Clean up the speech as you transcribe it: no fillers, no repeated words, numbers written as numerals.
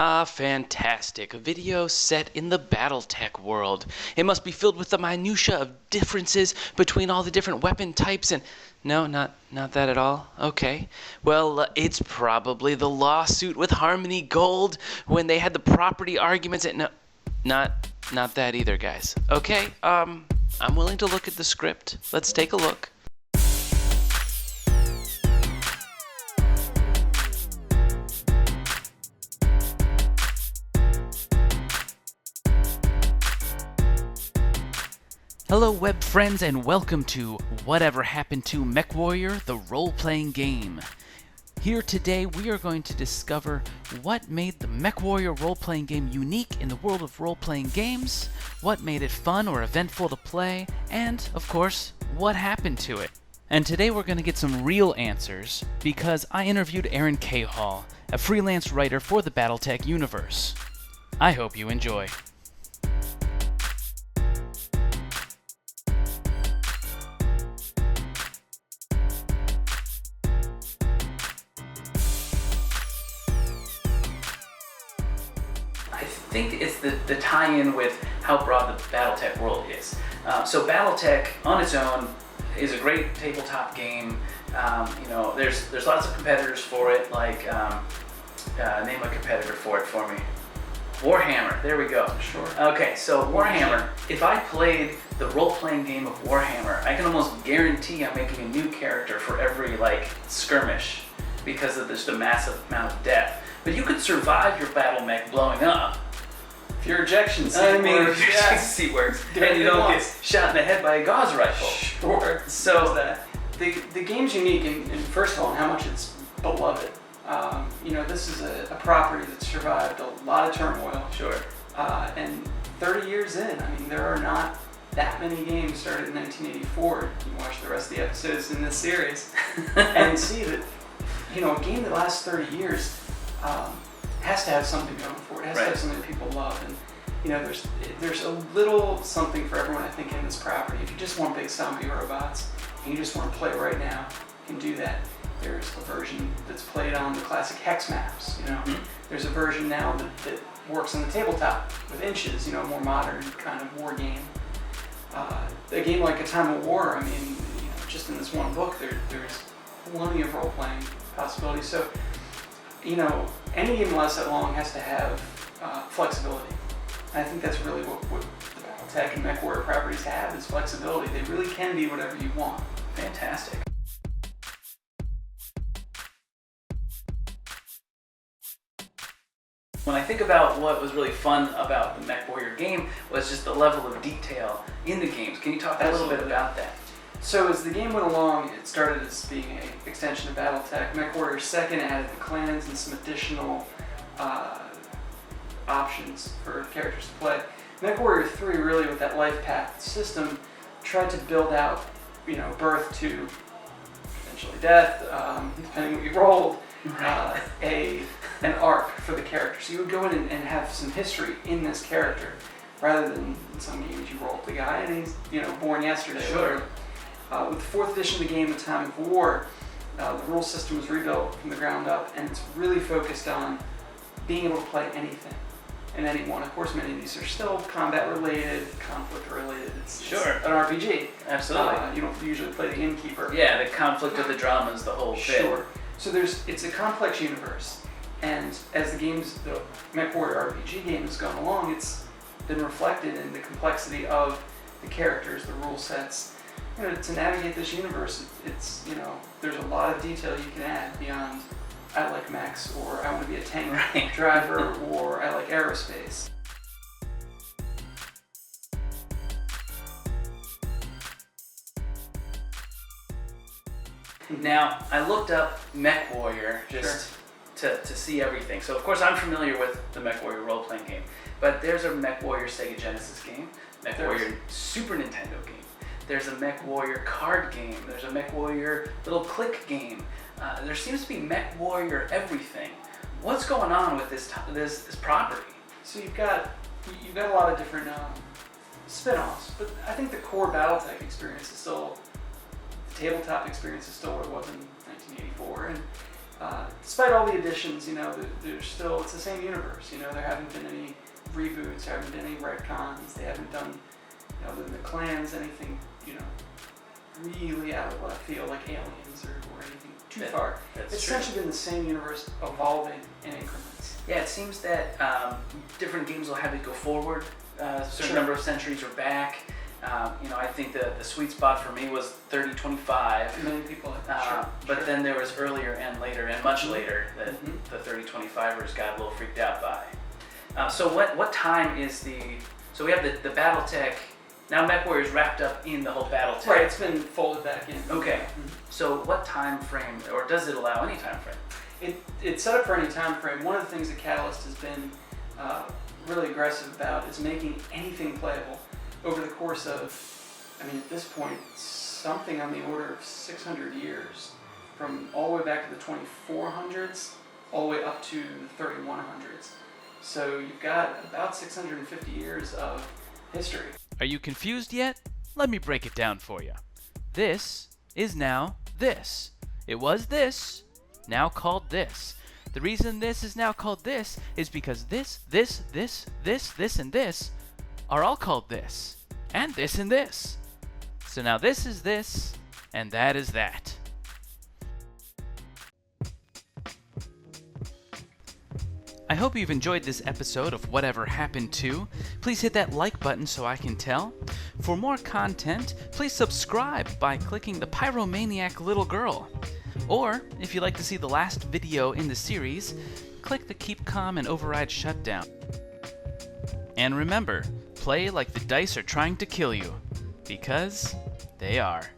Ah, fantastic. A video set in the Battletech world. It must be filled with the minutia of differences between all the different weapon types and... No, not that at all? Okay. Well, it's probably the lawsuit with Harmony Gold when they had the property arguments and... No, not that either, guys. Okay, I'm willing to look at the script. Let's take a look. Hello web friends and welcome to Whatever Happened to Mechwarrior, the role-playing game. Here today we are going to discover what made the Mechwarrior role-playing game unique in the world of role-playing games, what made it fun or eventful to play, and, of course, what happened to it. And today we're going to get some real answers because I interviewed Aaron Cahall, a freelance writer for the Battletech universe. I hope you enjoy. I think it's the tie-in with how broad the Battletech world is. So Battletech on its own is a great tabletop game. There's lots of competitors for it. Like name a competitor for it for me. Warhammer. There we go. Sure. Okay, so Warhammer. If I played the role-playing game of Warhammer, I can almost guarantee I'm making a new character for every skirmish because of just a massive amount of death. But you could survive your battle mech blowing up. If your ejection seat works, and you don't get shot in the head by a gauze rifle. Sure. So that the game's unique in first of all in how much it's beloved. This is a property that survived a lot of turmoil. Sure. And 30 years in, I mean, there are not that many games started in 1984. You can watch the rest of the episodes in this series and see that, a game that lasts 30 years has to have something going for it. It has to have something that people love. And, there's a little something for everyone, I think, in this property. If you just want big zombie robots and you just want to play right now, you can do that. There's a version that's played on the classic hex maps, Mm-hmm. There's a version now that works on the tabletop with inches, more modern kind of war game. A game like A Time of War, I mean, just in this one book, there's plenty of role-playing possibilities. So, any game that lasts that long has to have flexibility. And I think that's really what the Battletech and Mechwarrior properties have is flexibility. They really can be whatever you want. Fantastic. When I think about what was really fun about the Mechwarrior game was just the level of detail in the games. Can you talk a little bit about that? So as the game went along, it started as being an extension of Battletech. Mechwarrior 2nd added the clans and some additional options for characters to play. Mechwarrior 3, really with that life path system, tried to build out, birth to eventually death, depending what you rolled, an arc for the character. So you would go in and have some history in this character, rather than in some games you roll up the guy and he's born yesterday. Sure. With the 4th edition of the game, A Time of War, the rule system was rebuilt from the ground up, and it's really focused on being able to play anything and anyone. Of course, many of these are still combat-related, conflict-related. It's an RPG. Absolutely. You don't usually play the innkeeper. Yeah, the conflict of the drama is the whole bit. Sure. So it's a complex universe, and as the Mechwarrior RPG game has gone along, it's been reflected in the complexity of the characters, the rule sets. To navigate this universe, it's there's a lot of detail you can add beyond I like mechs, or I want to be a tank driver, or I like aerospace. Now, I looked up Mechwarrior just to see everything. So, of course, I'm familiar with the Mechwarrior role-playing game, but there's a Mechwarrior Sega Genesis game, Mechwarrior Super Nintendo game. There's a Mechwarrior card game. There's a Mechwarrior little click game. There seems to be Mechwarrior everything. What's going on with this property? So you've got a lot of different spin-offs, but I think the core Battletech experience is still, the tabletop experience is still what it was in 1984, and despite all the additions, there's still, it's the same universe. There haven't been any reboots, there haven't been any retcons, they haven't done, other than the clans, anything, really out of left field, like Aliens or anything too far. It's essentially been the same universe evolving in increments. Yeah, it seems that different games will have it go forward a certain number of centuries or back. I think the sweet spot for me was 3025. Many people but then there was earlier and later and much later that the 3025ers got a little freaked out by. So what time is so we have the BattleTech. Now Mechwarrior's wrapped up in the whole BattleTech. Right, it's been folded back in. Okay. So what time frame, or does it allow any time frame? It's set up for any time frame. One of the things that Catalyst has been really aggressive about is making anything playable over the course of, at this point, something on the order of 600 years, from all the way back to the 2400s, all the way up to the 3100s. So you've got about 650 years of history. Are you confused yet? Let me break it down for you. This is now this. It was this, now called this. The reason this is now called this is because this, and this are all called this, and this. So now this is this, and that is that. I hope you've enjoyed this episode of Whatever Happened To. Please hit that like button so I can tell. For more content, please subscribe by clicking the Pyromaniac Little Girl. Or, if you'd like to see the last video in the series, click the Keep Calm and Override Shutdown. And remember, play like the dice are trying to kill you, because they are.